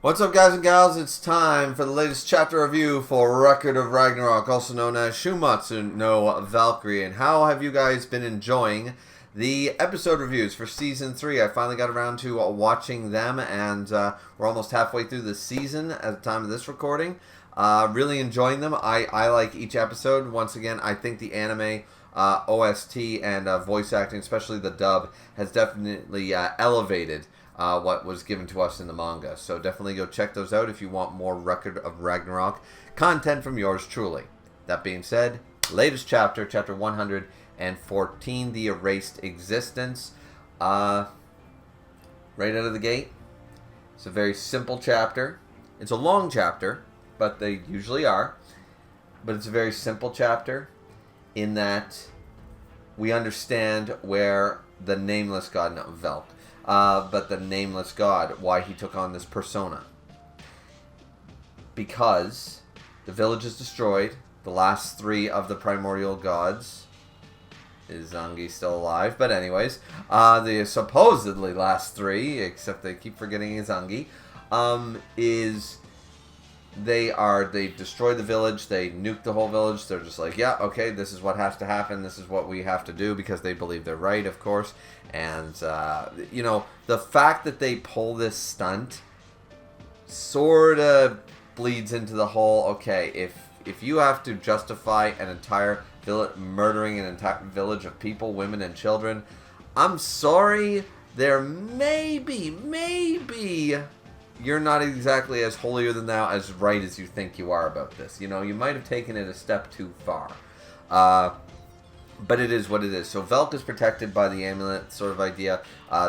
What's up, guys and gals? It's time for the latest chapter review for Record of Ragnarok, also known as Shuumatsu no Valkyrie. And how have you guys been enjoying the episode reviews for Season 3? I finally got around to watching them, and we're almost halfway through the season at the time of this recording. Really enjoying them. I like each episode. Once again, I think the anime OST and voice acting, especially the dub, has definitely elevated what was given to us in the manga. So definitely go check those out if you want more Record of Ragnarok content from yours truly. That being said, latest chapter, chapter 114, The Erased Existence. Right out of the gate, it's a very simple chapter. It's a long chapter, but they usually are. But it's a very simple chapter in that we understand where the nameless god, not Velk, but the nameless god, why he took on this persona. Because the village is destroyed, the last three of the primordial gods, is Zangi still alive? But anyways, the supposedly last three, except they keep forgetting Zangi, they destroyed the village, they nuked the whole village. They're just like, yeah, okay, this is what has to happen, this is what we have to do, because they believe they're right, of course. And the fact that they pull this stunt sort of bleeds into the whole, okay, if you have to justify an entire village, murdering an entire village of people, women and children, I'm sorry, there maybe you're not exactly as holier than thou, as right as you think you are about this. You might have taken it a step too far. But it is what it is. So Velk is protected by the amulet sort of idea.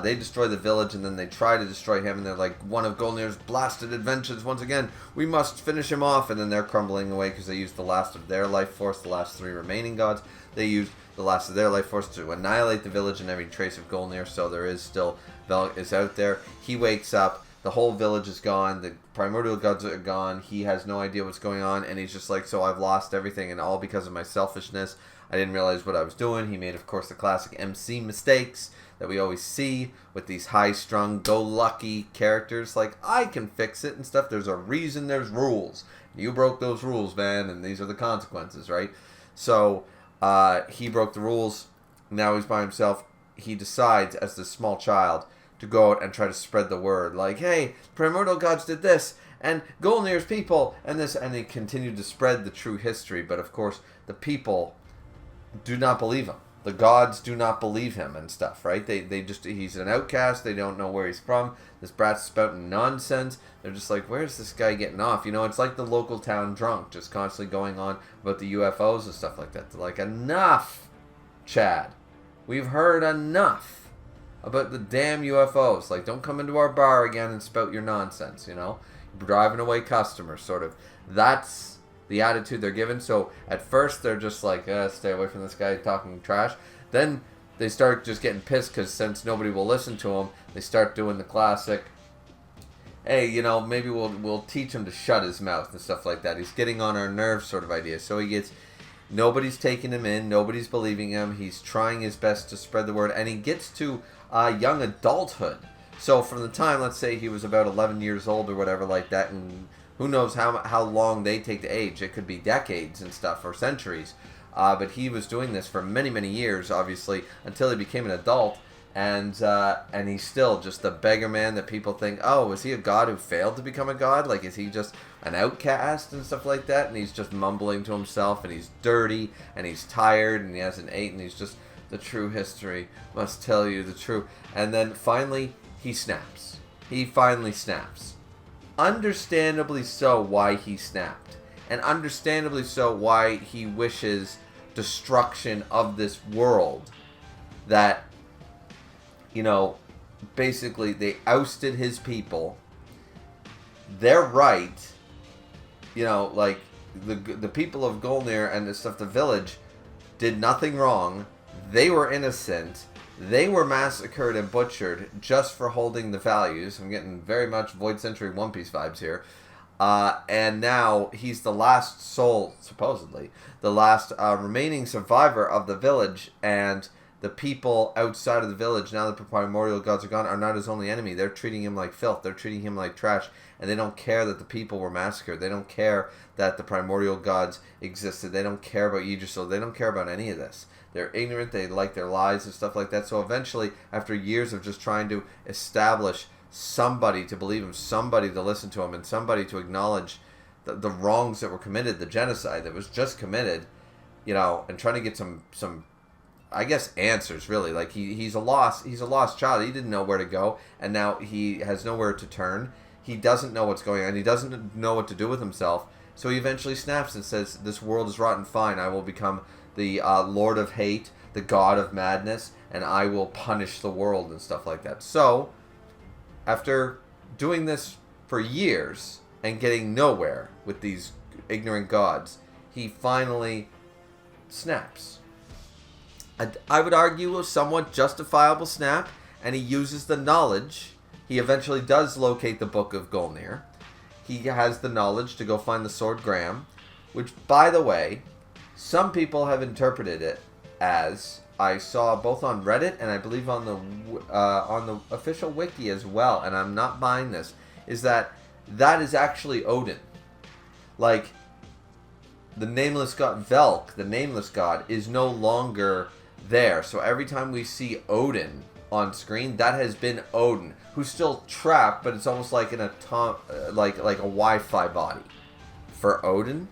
They destroy the village, and then they try to destroy him, and they're like, one of Golnir's blasted inventions, once again, we must finish him off. And then they're crumbling away because they used the last of their life force, the last three remaining gods. They used the last of their life force to annihilate the village and every trace of Golnir, so there is still, Velk is out there. He wakes up. The whole village is gone. The primordial gods are gone. He has no idea what's going on. And he's just like, so I've lost everything, and all because of my selfishness. I didn't realize what I was doing. He made, of course, the classic MC mistakes that we always see with these high-strung, go-lucky characters. Like, I can fix it and stuff. There's a reason there's rules. You broke those rules, man, and these are the consequences, right? So, he broke the rules. Now he's by himself. He decides, as this small child, to go out and try to spread the word, like, hey, primordial gods did this, and Golnir's people, and this, and they continued to spread the true history. But of course, the people do not believe him. The gods do not believe him and stuff, right? They just, he's an outcast. They don't know where he's from. This brat's spouting nonsense. They're just like, where's this guy getting off? It's like the local town drunk, just constantly going on about the UFOs and stuff like that. They're like, enough, Chad. We've heard enough about the damn UFOs. Like, don't come into our bar again and spout your nonsense, You're driving away customers, sort of. That's the attitude they're given. So, at first, they're just like, stay away from this guy talking trash. Then, they start just getting pissed, because since nobody will listen to them, they start doing the classic, hey, maybe we'll teach him to shut his mouth and stuff like that. He's getting on our nerves sort of idea. So, nobody's taking him in, nobody's believing him. He's trying his best to spread the word, and he gets to young adulthood. So from the time, let's say he was about 11 years old or whatever like that, and who knows how long they take to age. It could be decades and stuff, or centuries. But he was doing this for many, many years, obviously, until he became an adult. And he's still just the beggar man that people think, oh, is he a god who failed to become a god? Like, is he just an outcast and stuff like that? And he's just mumbling to himself, and he's dirty, and he's tired, and he hasn't eaten, and he's just, the true history must tell you the truth. And then finally, he snaps. He finally snaps. Understandably so why he snapped. And understandably so why he wishes destruction of this world. That, basically they ousted his people. They're right. Like, the people of Golnir and the stuff, the village, did nothing wrong. They were innocent. They were massacred and butchered just for holding the values. I'm getting very much Void Century One Piece vibes here. And now he's the last soul, supposedly, the last remaining survivor of the village, and the people outside of the village, now that the primordial gods are gone, are not his only enemy. They're treating him like filth. They're treating him like trash. And they don't care that the people were massacred. They don't care that the primordial gods existed. They don't care about Yggdrasil. They don't care about any of this. They're ignorant. They like their lies and stuff like that. So eventually, after years of just trying to establish somebody to believe him, somebody to listen to him, and somebody to acknowledge the wrongs that were committed, the genocide that was just committed, and trying to get some I guess answers, really. Like he's a lost child. He didn't know where to go, and now he has nowhere to turn. He doesn't know what's going on. He doesn't know what to do with himself. So he eventually snaps and says, "This world is rotten. Fine, I will become the Lord of Hate, the God of Madness, and I will punish the world," and stuff like that. So, after doing this for years and getting nowhere with these ignorant gods, he finally snaps. I would argue a somewhat justifiable snap, and he uses the knowledge. He eventually does locate the Book of Golnir. He has the knowledge to go find the Sword Graham, which, by the way, some people have interpreted it as, I saw both on Reddit and I believe on the official wiki as well, and I'm not buying this, is that is actually Odin. Like, the nameless god, Velk, the nameless god, is no longer there. So every time we see Odin on screen, that has been Odin, who's still trapped, but it's almost like like a Wi-Fi body. For Odin,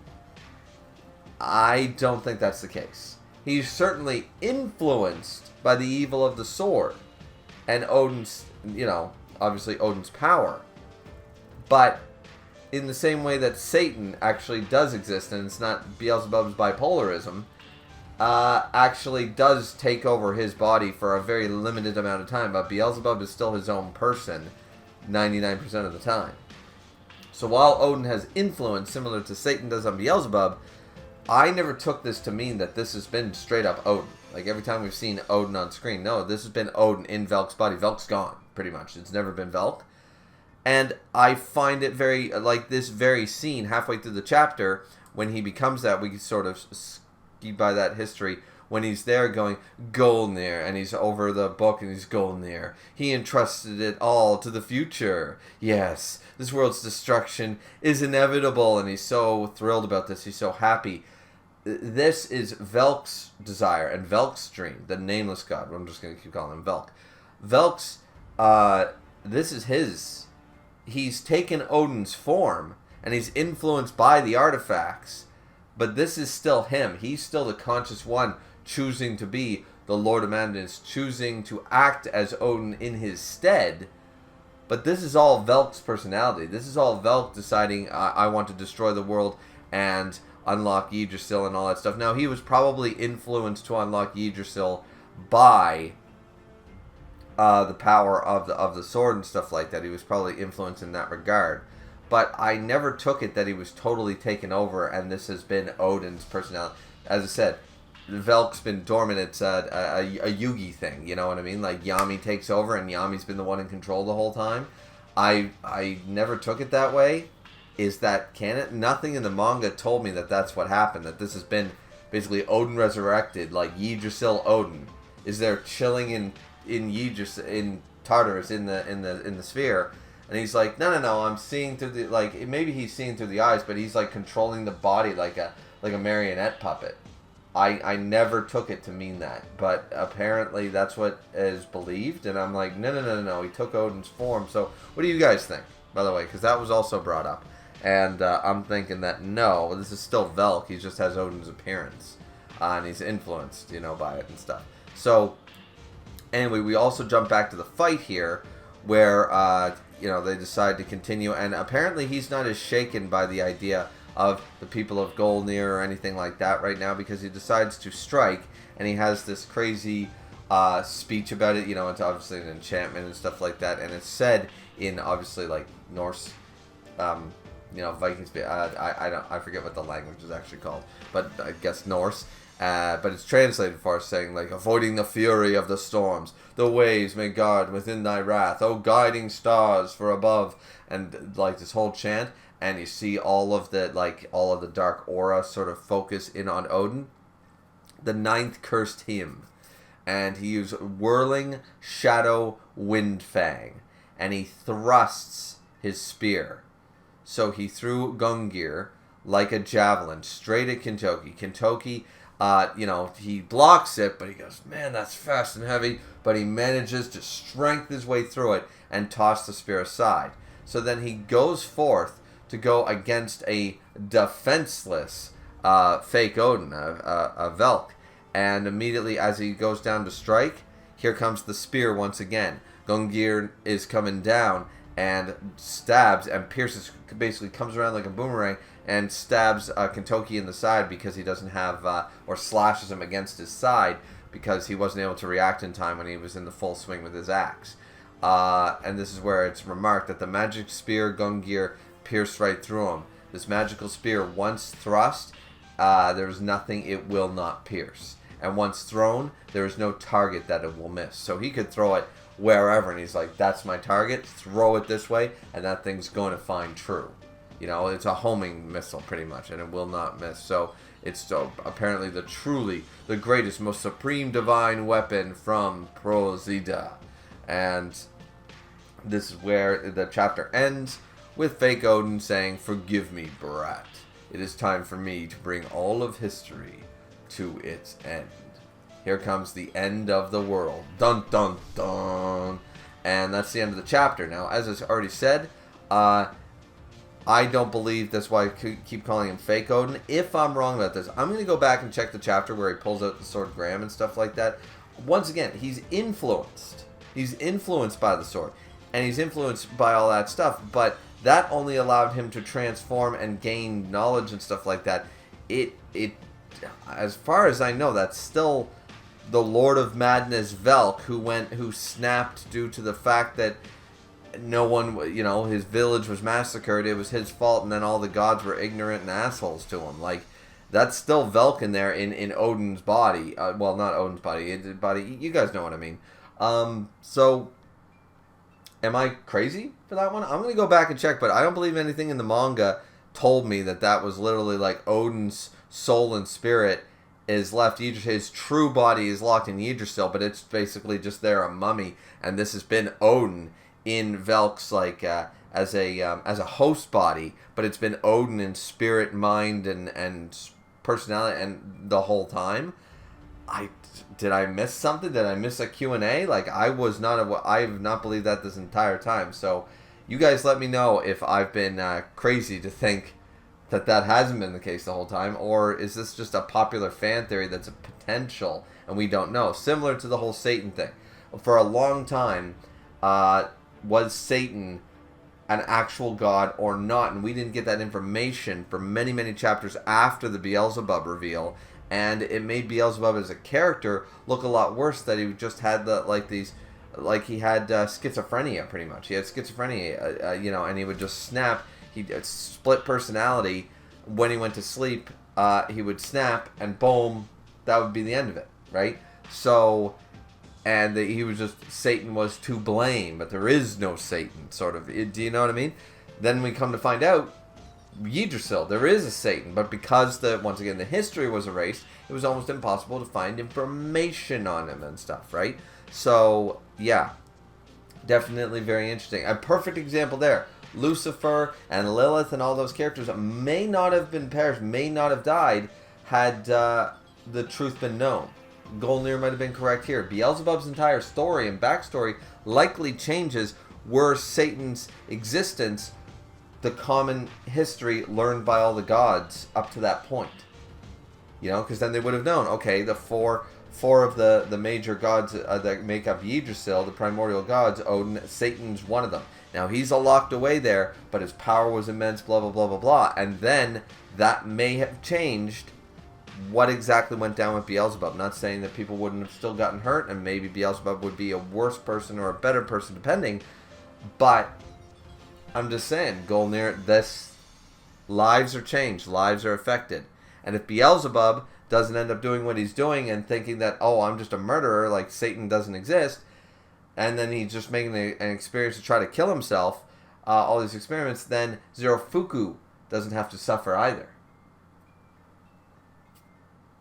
I don't think that's the case. He's certainly influenced by the evil of the sword and Odin's, obviously Odin's power. But in the same way that Satan actually does exist, and it's not Beelzebub's bipolarism, actually does take over his body for a very limited amount of time, but Beelzebub is still his own person 99% of the time. So while Odin has influence similar to Satan does on Beelzebub, I never took this to mean that this has been straight up Odin. Like every time we've seen Odin on screen, no, this has been Odin in Velk's body. Velk's gone, pretty much. It's never been Velk. And I find it very, like this very scene halfway through the chapter, when he becomes that, we can sort of by that history, when he's there going Golnir, and he's over the book and he's Golnir. He entrusted it all to the future. Yes, this world's destruction is inevitable, and he's so thrilled about this. He's so happy. This is Velk's desire and Velk's dream, the nameless god. I'm just going to keep calling him Velk. Velk's, this is his. He's taken Odin's form, and he's influenced by the artifacts. But this is still him. He's still the conscious one, choosing to be the Lord of Madness, choosing to act as Odin in his stead. But this is all Velk's personality. This is all Velk deciding, I want to destroy the world and unlock Yggdrasil and all that stuff. Now, he was probably influenced to unlock Yggdrasil by the power of the sword and stuff like that. He was probably influenced in that regard. But I never took it that he was totally taken over and this has been Odin's personality. As I said, Velk's been dormant. It's a Yugi thing, you know what I mean? Like Yami takes over and Yami's been the one in control the whole time. I never took it that way. Is that canon? Nothing in the manga told me that that's what happened. That this has been basically Odin resurrected, like Yggdrasil Odin is there chilling in Yggdrasil, in Tartarus, in the sphere. And he's like, no, I'm seeing through the, like, maybe he's seeing through the eyes, but he's like controlling the body like a marionette puppet. I never took it to mean that, but apparently that's what is believed, and I'm like, no, he took Odin's form. So what do you guys think, by the way, because that was also brought up, and I'm thinking that no, this is still Velk, he just has Odin's appearance, and he's influenced, by it and stuff. So anyway, we also jump back to the fight here, where they decide to continue, and apparently he's not as shaken by the idea of the people of Golnir or anything like that right now, because he decides to strike, and he has this crazy speech about it. It's obviously an enchantment and stuff like that, and it's said in obviously like Norse, Viking speech. I forget what the language is actually called, but I guess Norse. But it's translated for us saying, like, avoiding the fury of the storms, the waves may guard within thy wrath, O guiding stars for above, and like this whole chant. And you see all of the dark aura sort of focus in on Odin. The 9th cursed hymn. and he used Whirling Shadow Wind Fang, and he thrusts his spear. So he threw Gungir like a javelin straight at Kintoki. Kintoki, he blocks it, but he goes, man, that's fast and heavy. But he manages to strength his way through it and toss the spear aside. So then he goes forth to go against a defenseless fake Odin, a Velk. And immediately as he goes down to strike, here comes the spear once again. Gungir is coming down and stabs and pierces, basically comes around like a boomerang and stabs Kintoki in the side because he doesn't have, or slashes him against his side because he wasn't able to react in time when he was in the full swing with his axe. And this is where it's remarked that the magic spear Gungir pierced right through him. This magical spear, once thrust, there is nothing it will not pierce. And once thrown, there is no target that it will miss. So he could throw it wherever, and he's like, that's my target, throw it this way, and that thing's going to find true. It's a homing missile, pretty much, and it will not miss. So it's apparently the greatest, most supreme divine weapon from Prozida. And this is where the chapter ends, with fake Odin saying, forgive me, brat. It is time for me to bring all of history to its end. Here comes the end of the world. Dun, dun, dun. And that's the end of the chapter. Now, as I already said, I don't believe that's why I keep calling him fake Odin. If I'm wrong about this, I'm going to go back and check the chapter where he pulls out the sword Graham and stuff like that. Once again, he's influenced. He's influenced by the sword. And he's influenced by all that stuff. But that only allowed him to transform and gain knowledge and stuff like that. It as far as I know, that's still the Lord of Madness Velk who snapped due to the fact that no one, his village was massacred. It was his fault, and then all the gods were ignorant and assholes to him. Like, that's still Velk in there in Odin's body. Well, not Odin's body. You guys know what I mean. So, am I crazy for that one? I'm going to go back and check, but I don't believe anything in the manga told me that was literally like Odin's soul and spirit is left Yggdrasil. His true body is locked in Yggdrasil, but it's basically just there, a mummy, and this has been Odin in Velk's as a host body, but it's been Odin in spirit, mind, and personality, and the whole time. Did I miss something? Did I miss a Q&A? Like, I have not believed that this entire time. So you guys let me know if I've been crazy to think that hasn't been the case the whole time, or is this just a popular fan theory that's a potential and we don't know? Similar to the whole Satan thing. For a long time, was Satan an actual god or not? And we didn't get that information for many, many chapters after the Beelzebub reveal. And it made Beelzebub as a character look a lot worse, that he just had he had schizophrenia, pretty much. He had schizophrenia, and he would just snap. He split personality. When he went to sleep, he would snap, and boom, that would be the end of it, right? So, and he was just, Satan was to blame, but there is no Satan, sort of. Do you know what I mean? Then we come to find out, Yggdrasil, there is a Satan, but because once again the history was erased, it was almost impossible to find information on him and stuff, right? So, yeah, definitely very interesting. A perfect example there. Lucifer and Lilith and all those characters may not have been perished, may not have died had the truth been known. Golnir might have been correct here. Beelzebub's entire story and backstory likely changes were Satan's existence the common history learned by all the gods up to that point. Because then they would have known, okay, the four of the major gods that make up Yggdrasil, the primordial gods, Odin, Satan's one of them. Now, he's locked away there, but his power was immense, blah, blah, blah, blah, blah. And then that may have changed what exactly went down with Beelzebub. I'm not saying that people wouldn't have still gotten hurt, and maybe Beelzebub would be a worse person or a better person, depending. But I'm just saying, Golnir, lives are changed, lives are affected. And if Beelzebub doesn't end up doing what he's doing and thinking that, oh, I'm just a murderer, like Satan doesn't exist, and then he's just making an experience to try to kill himself, all these experiments, then Zerofuku doesn't have to suffer either.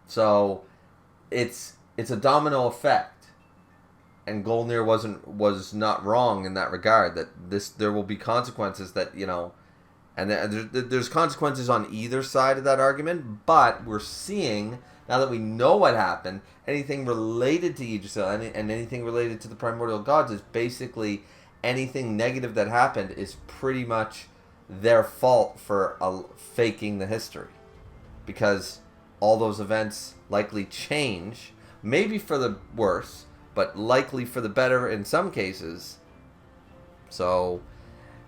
So it's it's a domino effect, and Golnir was not wrong in that regard. That there will be consequences that, you know, and there's consequences on either side of that argument. But we're seeing, now that we know what happened, anything related to Yggdrasil and anything related to the primordial gods is basically anything negative that happened is pretty much their fault for faking the history, because all those events likely change, maybe for the worse, but likely for the better in some cases. So,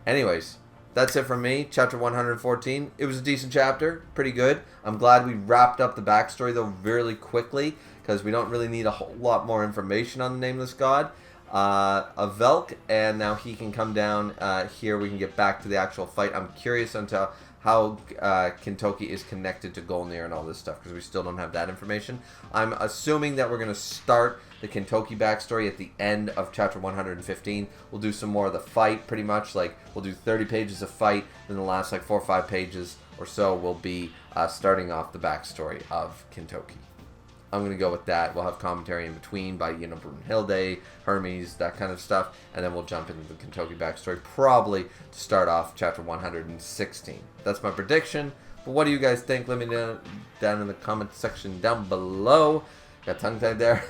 anyways, that's it from me. Chapter 114. It was a decent chapter. Pretty good. I'm glad we wrapped up the backstory, though, really quickly, because we don't really need a whole lot more information on the Nameless God. A Velk, and now he can come down here. We can get back to the actual fight. I'm curious into how Kintoki is connected to Golnir and all this stuff, because we still don't have that information. I'm assuming that we're going to start the Kintoki backstory at the end of chapter 115. We'll do some more of the fight, pretty much. Like, we'll do 30 pages of fight, then the last, like, 4 or 5 pages or so will be starting off the backstory of Kintoki. I'm going to go with that. We'll have commentary in between by, you know, Brunhilde, Hermes, that kind of stuff. And then we'll jump into the Kintoki backstory, probably to start off chapter 116. That's my prediction. But what do you guys think? Let me know down in the comment section down below. Got tongue-tied there.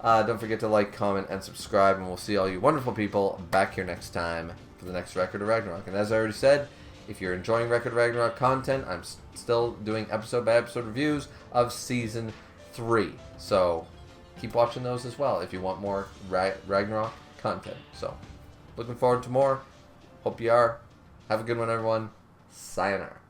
Don't forget to like, comment, and subscribe. And we'll see all you wonderful people back here next time for the next Record of Ragnarok. And as I already said, if you're enjoying Record of Ragnarok content, I'm still doing episode-by-episode reviews of Season 3, so keep watching those as well if you want more Ragnarok content. So, looking forward to more. Hope you are. Have a good one, everyone. Sayonara.